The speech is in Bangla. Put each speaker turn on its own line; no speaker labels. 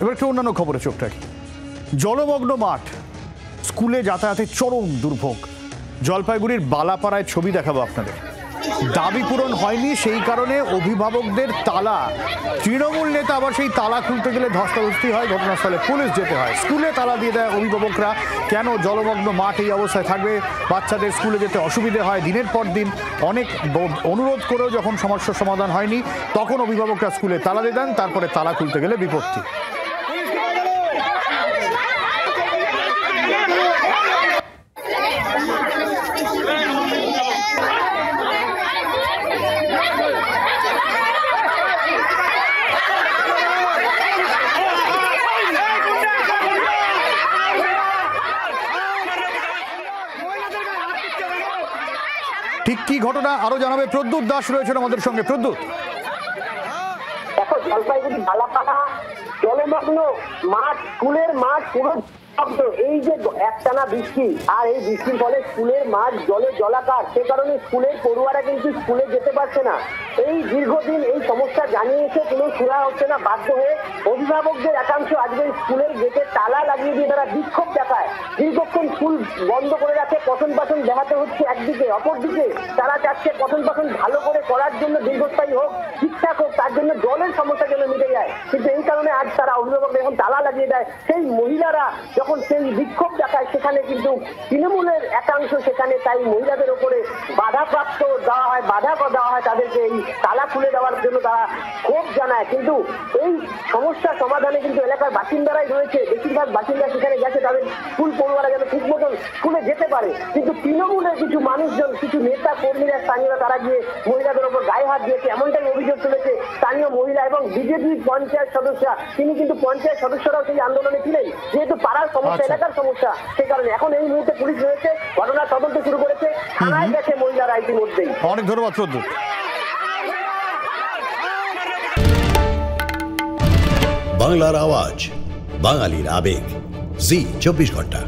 এবার একটু অন্যান্য খবরে চোখ রাখি। জলমগ্ন মাঠ, স্কুলে যাতায়াতের চরম দুর্ভোগ। জলপাইগুড়ির বালাপাড়ায় ছবি দেখাবো আপনাদের। দাবি পূরণ হয়নি, সেই কারণে অভিভাবকদের তালা। তৃণমূল নেতা আবার সেই তালা খুলতে গেলে ধস্তাধস্তি হয়, ঘটনাস্থলে পুলিশ যেতে হয়। স্কুলে তালা দিয়ে দেয় অভিভাবকরা। কেন জলমগ্ন মাঠ এই অবস্থায় থাকবে? বাচ্চাদের স্কুলে যেতে অসুবিধে হয় দিনের পর দিন। অনেক অনুরোধ করেও যখন সমস্যার সমাধান হয়নি, তখন অভিভাবকরা স্কুলে তালা দিয়ে দেন। তারপরে তালা খুলতে গেলে বিপত্তি। ঠিক কি ঘটনা আরো জানাবে প্রদ্যুৎ দাস, রয়েছেন আমাদের সঙ্গে। প্রদ্যুৎ,
দেখো জলপাইগুড়ি বালাপাড়া জলমগ্ন মাঠ, স্কুলের মাঠ পুরো এই যে একটানা বৃষ্টি, আর এই বৃষ্টির ফলে স্কুলের মাঠ জলে জলাকার। সে কারণে স্কুলের পড়ুয়ারা কিন্তু স্কুলে যেতে পারছে না। এই দীর্ঘদিন এই সমস্যা জানিয়েছে, কোনো সুরা হচ্ছে না। বাধ্য হয়ে অভিভাবকদের একাংশ আজকে স্কুলের গেটে তালা লাগিয়ে দিয়ে তারা বিক্ষোভ দেখায়। দীর্ঘক্ষণ স্কুল বন্ধ করে রাখে, পঠন পাঠন দেখাতে হচ্ছে একদিকে, অপরদিকে তারা চাচ্ছে পঠন পাঠন ভালো করে করার জন্য, দীর্ঘস্থায়ী হোক, ঠিকঠাক হোক, তার জন্য জলের সমস্যা যেন মিটে যায়। কিন্তু এই কারণে আজ তারা অভিভাবকদের এখন তালা লাগিয়ে দেয়। সেই মহিলারা যখন সেই বিক্ষোভ দেখায়, সেখানে কিন্তু তৃণমূলের একাংশ সেখানে তাই মহিলাদের উপরে বাধাপ্রাপ্ত দেওয়া হয়, বাধা দেওয়া হয়, তাদেরকে এই তালা খুলে দেওয়ার জন্য তারা ক্ষোভ জানায়। কিন্তু এই সমস্যা সমাধানে কিন্তু এলাকার বাসিন্দারাই রয়েছে, বেশিরভাগ বাসিন্দা সেখানে গেছে, তাদের স্কুল পড়ুয়ারা যেন ঠিক মতন স্কুলে যেতে পারে। কিন্তু তৃণমূলের কিছু মানুষজন, কিছু নেতা কর্মীরা, স্থানীয়রা তারা গিয়ে মহিলাদের উপর গায়ে হাত দিয়েছে, এমনটাই অভিযোগ তুলেছে স্থানীয় মহিলা এবং বিজেপি পঞ্চায়েত সদস্য। তিনি কিন্তু পঞ্চায়েত সদস্যরাও সেই আন্দোলনে ছিলেন, যেহেতু পাড়ার সমস্যা, এলাকার সমস্যা, সে কারণে এখন এই মুহূর্তে পুলিশ রয়েছে, ঘটনার তদন্ত শুরু করেছে, থানায় গেছে মহিলারা ইতিমধ্যেই।
অনেক ধন্যবাদ প্রদ্যুৎ।
বাংলার আওয়াজ, বাঙালির আবেগ, জি 24 ঘন্টা।